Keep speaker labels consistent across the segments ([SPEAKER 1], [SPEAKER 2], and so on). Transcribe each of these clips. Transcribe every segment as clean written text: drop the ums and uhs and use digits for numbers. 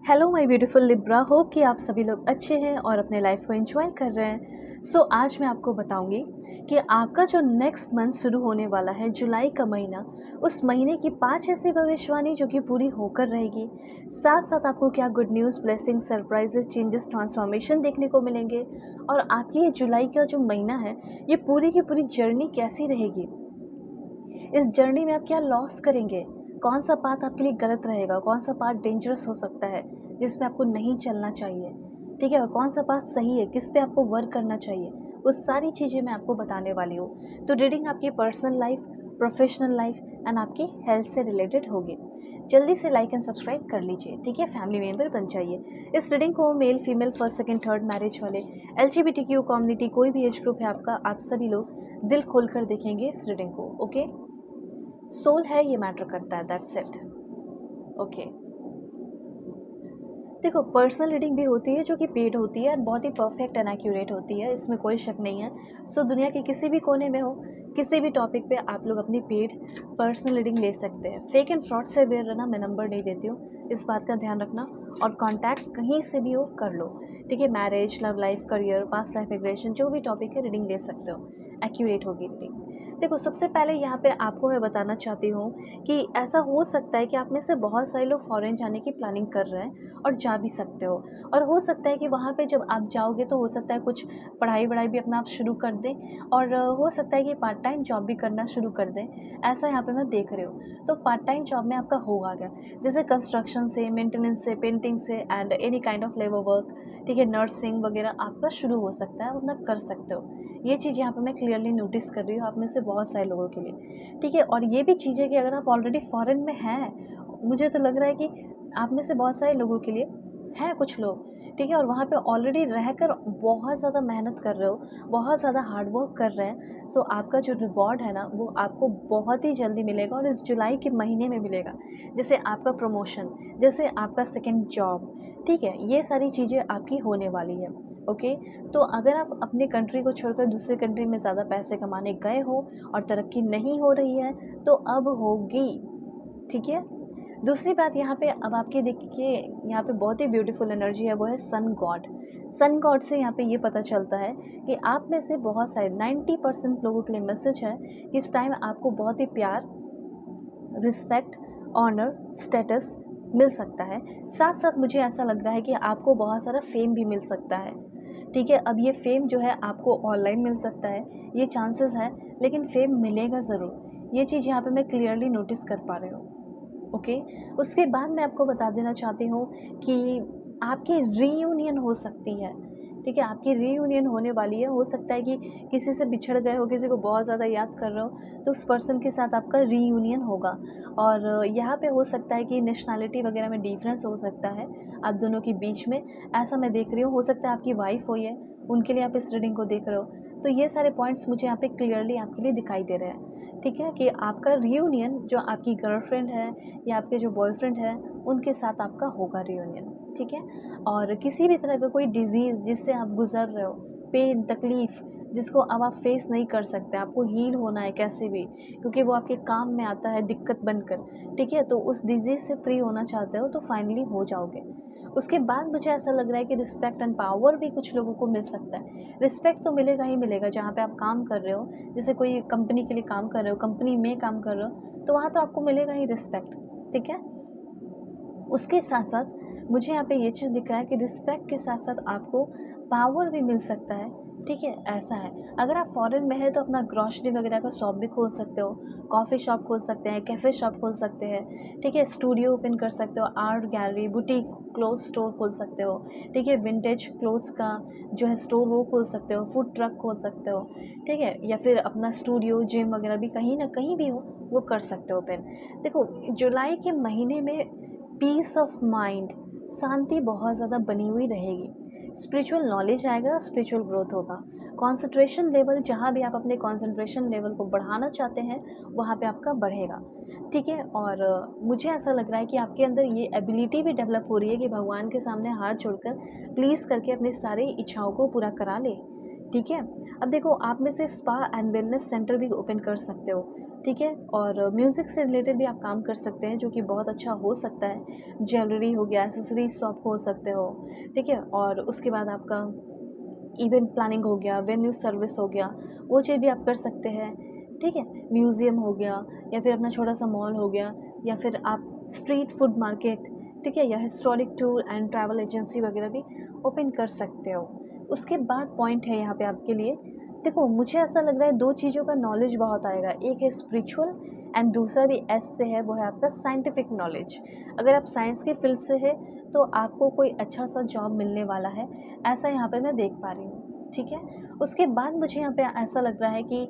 [SPEAKER 1] Hello my beautiful Libra, hope कि आप सभी लोग अच्छे हैं और अपने लाइफ को एंजॉय कर रहे हैं। आज मैं आपको बताऊंगी कि आपका जो नेक्स्ट मंथ शुरू होने वाला है, जुलाई का महीना, उस महीने की 5 ऐसी भविष्यवाणी जो कि पूरी होकर रहेगी। साथ साथ आपको क्या good news, blessing, surprises, changes, transformation देखने को मिलेंगे और आपकी ये जुलाई का जो महीना है, ये पूरी की पूरी जर्नी कैसी रहेगी। इस जर्नी में आप क्या लॉस करेंगे, कौन सा पाथ आपके लिए गलत रहेगा, कौन सा पाथ डेंजरस हो सकता है जिसमें आपको नहीं चलना चाहिए, ठीक है, और कौन सा पाथ सही है, किस पे आपको वर्क करना चाहिए, वो सारी चीज़ें मैं आपको बताने वाली हूँ। तो रीडिंग आपकी personal life, professional life and आपकी हेल्थ से रिलेटेड होगी। जल्दी से लाइक एंड सब्सक्राइब कर लीजिए, ठीक है, फैमिली मेम्बर बन जाइए। इस रीडिंग को male, female, first, second, third marriage वाले, LGBTQ कम्युनिटी, कोई भी एज ग्रुप है आपका, आप सभी लोग दिल खोल कर देखेंगे इस रीडिंग को। ओके, सोल है, ये मैटर करता है, दैट्स इट। ओके, देखो, पर्सनल रीडिंग भी होती है जो कि पेड होती है और बहुत ही परफेक्ट एंड एक्यूरेट होती है, इसमें कोई शक नहीं है। दुनिया के किसी भी कोने में हो, किसी भी टॉपिक पे आप लोग अपनी पेड पर्सनल रीडिंग ले सकते हैं। फेक एंड फ्रॉड से अवेयर रहना, मैं नंबर नहीं देती हूँ, इस बात का ध्यान रखना। और कॉन्टैक्ट कहीं से भी हो कर लो, ठीक है। Marriage, love life, career, past life regression, जो भी टॉपिक है रीडिंग ले सकते हो, एक्यूरेट होगी रीडिंग। देखो, सबसे पहले यहाँ पे आपको मैं बताना चाहती हूँ कि ऐसा हो सकता है कि आप में से बहुत सारे लोग फॉरेन जाने की प्लानिंग कर रहे हैं और जा भी सकते हो। और हो सकता है कि वहाँ पे जब आप जाओगे तो हो सकता है कुछ पढ़ाई वढ़ाई भी अपना आप शुरू कर दें और हो सकता है कि पार्ट टाइम जॉब भी करना शुरू कर दें। ऐसा यहाँ पे मैं देख रही हूँ। तो पार्ट टाइम जॉब में आपका होगा क्या, जैसे कंस्ट्रक्शन से, मेंटेनेंस से, पेंटिंग से and any kind of labour work, ठीक है, नर्सिंग वगैरह आपका शुरू हो सकता है, आप अपना कर सकते हो। ये चीज़ यहाँ पे मैं क्लियरली नोटिस कर रही हूँ आप में से बहुत सारे लोगों के लिए, ठीक है। और ये भी चीज़ है कि अगर आप ऑलरेडी फॉरेन में हैं, मुझे तो लग रहा है कि आप में से बहुत सारे लोगों के लिए हैं कुछ लोग, ठीक है, और वहाँ पे ऑलरेडी रहकर बहुत ज़्यादा मेहनत कर रहे हो, बहुत ज़्यादा हार्ड वर्क कर रहे हैं। आपका जो रिवॉर्ड है ना, वो आपको बहुत ही जल्दी मिलेगा और इस जुलाई के महीने में मिलेगा। जैसे आपका प्रमोशन, जैसे आपका सेकंड जॉब, ठीक है, ये सारी चीज़ें आपकी होने वाली है। ओके, तो अगर आप अपने कंट्री को छोड़कर दूसरे कंट्री में ज़्यादा पैसे कमाने गए हो और तरक्की नहीं हो रही है, तो अब होगी, ठीक है। दूसरी बात यहाँ पे, अब आपके देखिए, यहाँ पे बहुत ही ब्यूटीफुल एनर्जी है, वो है सन गॉड। सन गॉड से यहाँ पे ये पता चलता है कि आप में से बहुत सारे 90% लोगों के लिए मैसेज है कि इस टाइम आपको बहुत ही प्यार, रिस्पेक्ट, ऑनर, स्टेटस मिल सकता है। साथ साथ मुझे ऐसा लग रहा है कि आपको बहुत सारा फेम भी मिल सकता है, ठीक है। अब ये फेम जो है आपको ऑनलाइन मिल सकता है, ये चांसेस है, लेकिन फेम मिलेगा ज़रूर। ये चीज़ यहाँ पे मैं क्लियरली नोटिस कर पा रही हूँ। ओके, उसके बाद मैं आपको बता देना चाहती हूँ कि आपकी रीयूनियन हो सकती है, ठीक है, आपकी रीयूनियन होने वाली है। हो सकता है कि किसी से बिछड़ गए हो, किसी को बहुत ज़्यादा याद कर रहे हो, तो उस पर्सन के साथ आपका रीयूनियन होगा। और यहाँ पे हो सकता है कि नेशनैलिटी वगैरह में डिफरेंस हो सकता है आप दोनों के बीच में, ऐसा मैं देख रही हूँ। हो सकता है आपकी वाइफ हो, ये उनके लिए आप इस रीडिंग को देख रहे हो। तो ये सारे पॉइंट्स मुझे यहाँ पे क्लियरली आपके लिए दिखाई दे रहे हैं, ठीक है, कि आपका रीयूनियन जो आपकी गर्लफ्रेंड है या आपके जो बॉयफ्रेंड है, उनके साथ आपका होगा रीयूनियन, ठीक है। और किसी भी तरह का कोई डिजीज़ जिससे आप गुजर रहे हो, पेन, तकलीफ़, जिसको अब आप फेस नहीं कर सकते, आपको हील होना है कैसे भी, क्योंकि वो आपके काम में आता है दिक्कत बनकर, ठीक है, तो उस डिजीज़ से फ्री होना चाहते हो तो फाइनली हो जाओगे। उसके बाद मुझे ऐसा लग रहा है कि रिस्पेक्ट एंड पावर भी कुछ लोगों को मिल सकता है। रिस्पेक्ट तो मिलेगा ही मिलेगा, जहाँ पे आप काम कर रहे हो, जैसे कोई कंपनी के लिए काम कर रहे हो, कंपनी में काम कर रहे हो, तो वहाँ तो आपको मिलेगा ही रिस्पेक्ट, ठीक है। उसके साथ साथ मुझे यहाँ पे ये चीज़ दिख रहा है कि रिस्पेक्ट के साथ साथ आपको पावर भी मिल सकता है, ठीक है, ऐसा है। अगर आप फॉरेन में है तो अपना ग्रॉसरी वगैरह का शॉप भी खोल सकते हो, कॉफ़ी शॉप खोल सकते हैं, कैफ़े शॉप खोल सकते हैं, ठीक है, स्टूडियो ओपन कर सकते हो, art gallery, boutique, cloth store खोल सकते हो, ठीक है, विंटेज क्लोथ्स का जो है स्टोर वो खोल सकते हो, फूड ट्रक खोल सकते हो, ठीक है, या फिर अपना स्टूडियो, जिम वगैरह भी कहीं ना कहीं भी हो वो कर सकते हो ओपन। देखो, जुलाई के महीने में पीस ऑफ माइंड, शांति बहुत ज़्यादा बनी हुई रहेगी। स्पिरिचुअल नॉलेज आएगा, स्पिरिचुअल ग्रोथ होगा। कंसंट्रेशन लेवल, जहाँ भी आप अपने कंसंट्रेशन लेवल को बढ़ाना चाहते हैं वहाँ पे आपका बढ़ेगा, ठीक है। और मुझे ऐसा लग रहा है कि आपके अंदर ये एबिलिटी भी डेवलप हो रही है कि भगवान के सामने हाथ जोड़कर प्लीज़ करके अपनी सारी इच्छाओं को पूरा करा ले, ठीक है। अब देखो, आप में से स्पा एंड वेलनेस सेंटर भी ओपन कर सकते हो, ठीक है। और म्यूज़िक से रिलेटेड भी आप काम कर सकते हैं, जो कि बहुत अच्छा हो सकता है। ज्वेलरी हो गया, एक्सेसरीज शॉप हो सकते हो, ठीक है। और उसके बाद आपका इवेंट प्लानिंग हो गया, वेन्यू सर्विस हो गया, वो चीज़ भी आप कर सकते हैं, ठीक है। म्यूज़ियम हो गया, या फिर अपना छोटा सा मॉल हो गया, या फिर आप स्ट्रीट फूड मार्केट, ठीक है, या historic tour and travel agency वगैरह भी ओपन कर सकते हो। उसके बाद पॉइंट है यहाँ पे आपके लिए, देखो मुझे ऐसा लग रहा है 2 चीज़ों का नॉलेज बहुत आएगा, एक है स्पिरिचुअल एंड दूसरा भी एस से है, वो है आपका साइंटिफिक नॉलेज। अगर आप साइंस के फील्ड से है तो आपको कोई अच्छा सा जॉब मिलने वाला है, ऐसा यहाँ पे मैं देख पा रही हूँ, ठीक है। उसके बाद मुझे यहाँ पे ऐसा लग रहा है कि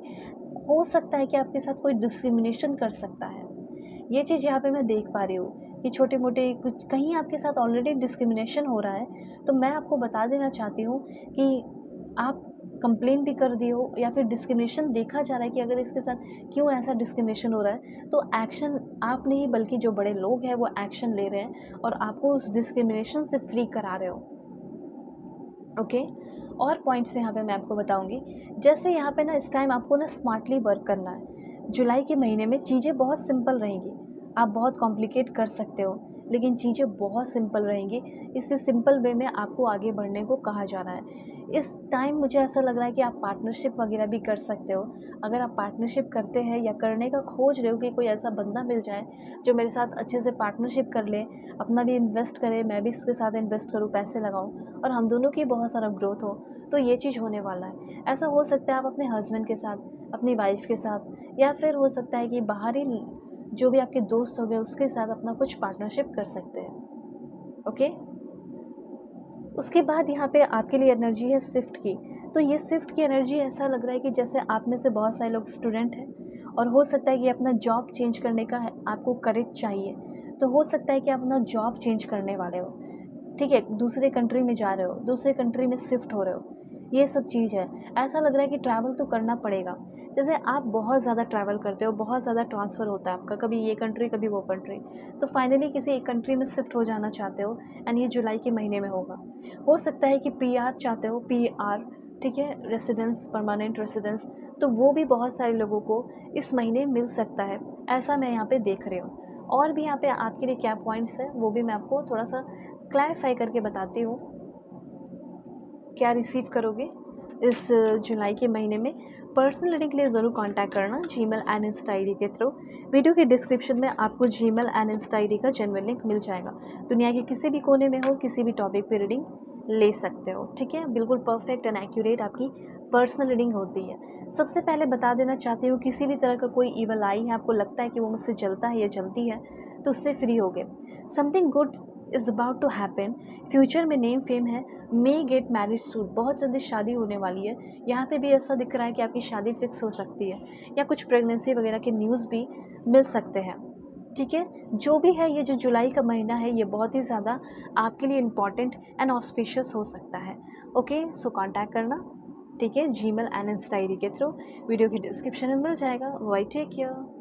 [SPEAKER 1] हो सकता है कि आपके साथ कोई डिस्क्रिमिनेशन कर सकता है। ये चीज़ यहाँ पे मैं देख पा रही हूँ कि छोटे मोटे कुछ कहीं आपके साथ ऑलरेडी डिस्क्रिमिनेशन हो रहा है, तो मैं आपको बता देना चाहती हूँ कि आप कंप्लेन भी कर दिए हो या फिर डिस्क्रिमिनेशन देखा जा रहा है कि अगर इसके साथ क्यों ऐसा डिस्क्रिमिनेशन हो रहा है, तो एक्शन आप नहीं बल्कि जो बड़े लोग हैं वो एक्शन ले रहे हैं और आपको उस डिस्क्रिमिनेशन से फ्री करा रहे हो, ओके। और पॉइंट्स यहाँ पे मैं आपको बताऊंगी, जैसे यहाँ पे ना इस टाइम आपको ना स्मार्टली वर्क करना है। जुलाई के महीने में चीज़ें बहुत सिंपल रहेंगी, आप बहुत कॉम्प्लिकेट कर सकते हो लेकिन चीज़ें बहुत सिंपल रहेंगी। इससे सिंपल वे में आपको आगे बढ़ने को कहा जा रहा है। इस टाइम मुझे ऐसा लग रहा है कि आप पार्टनरशिप वगैरह भी कर सकते हो। अगर आप पार्टनरशिप करते हैं या करने का खोज रहे हो कि कोई ऐसा बंदा मिल जाए जो मेरे साथ अच्छे से पार्टनरशिप कर ले, अपना भी इन्वेस्ट करे, मैं भी इसके साथ इन्वेस्ट करूँ, पैसे लगाऊँ और हम दोनों की बहुत सारा ग्रोथ हो, तो ये चीज़ होने वाला है। ऐसा हो सकता है आप अपने हस्बैंड के साथ, अपनी वाइफ के साथ, या फिर हो सकता है कि बाहरी जो भी आपके दोस्त हो गए उसके साथ अपना कुछ पार्टनरशिप कर सकते हैं, ओके। उसके बाद यहाँ पे आपके लिए एनर्जी है शिफ्ट की। तो ये शिफ्ट की एनर्जी ऐसा लग रहा है कि जैसे आप में से बहुत सारे लोग स्टूडेंट हैं और हो सकता है कि अपना जॉब चेंज करने का आपको करेज चाहिए, तो हो सकता है कि आप अपना जॉब चेंज करने वाले हो, ठीक है। दूसरे कंट्री में जा रहे हो, दूसरे कंट्री में शिफ्ट हो रहे हो, ये सब चीज़ है। ऐसा लग रहा है कि ट्रैवल तो करना पड़ेगा। जैसे आप बहुत ज़्यादा ट्रैवल करते हो, बहुत ज़्यादा ट्रांसफ़र होता है आपका, कभी ये कंट्री कभी वो कंट्री, तो फाइनली किसी एक कंट्री में शिफ्ट हो जाना चाहते हो एंड ये जुलाई के महीने में होगा। हो सकता है कि पीआर चाहते हो, पीआर, ठीक है, रेसिडेंस, परमानेंट रेसिडेंस, तो वो भी बहुत सारे लोगों को इस महीने मिल सकता है, ऐसा मैं यहाँ पे देख रही हूँ। और भी यहाँ पे आपके लिए क्या पॉइंट्स है वो भी मैं आपको थोड़ा सा क्लैरिफाई करके बताती हूँ। क्या रिसीव करोगे इस जुलाई के महीने में, पर्सनल रीडिंग के लिए ज़रूर कांटेक्ट करना जीमेल एंड इंस्टा आईडी के थ्रू। वीडियो के डिस्क्रिप्शन में आपको जीमेल एंड इंस्टा आईडी का जेन्युइन लिंक मिल जाएगा। दुनिया के किसी भी कोने में हो, किसी भी टॉपिक पे रीडिंग ले सकते हो, ठीक है। बिल्कुल परफेक्ट एंड एक्यूरेट आपकी पर्सनल रीडिंग होती है। सबसे पहले बता देना चाहती हूँ, किसी भी तरह का कोई ईवल आई है, आपको लगता है कि वो मुझसे जलता है या जलती है, तो उससे फ्री हो गए। Something good is about to happen. Future में नेम फेम है, मे गेट मैरिज सूट, बहुत जल्दी शादी होने वाली है। यहाँ पे भी ऐसा दिख रहा है कि आपकी शादी फिक्स हो सकती है या कुछ प्रेगनेंसी वगैरह के न्यूज़ भी मिल सकते हैं, ठीक है। जो भी है, ये जो जुलाई का महीना है ये बहुत ही ज़्यादा आपके लिए इम्पॉर्टेंट एंड ऑस्पिशियस हो सकता है, ओके। सो कांटेक्ट करना, ठीक है, जीमेल एंड इंस्टा आईडी के थ्रू। वीडियो के डिस्क्रिप्शन में मिल जाएगा। Bye take care.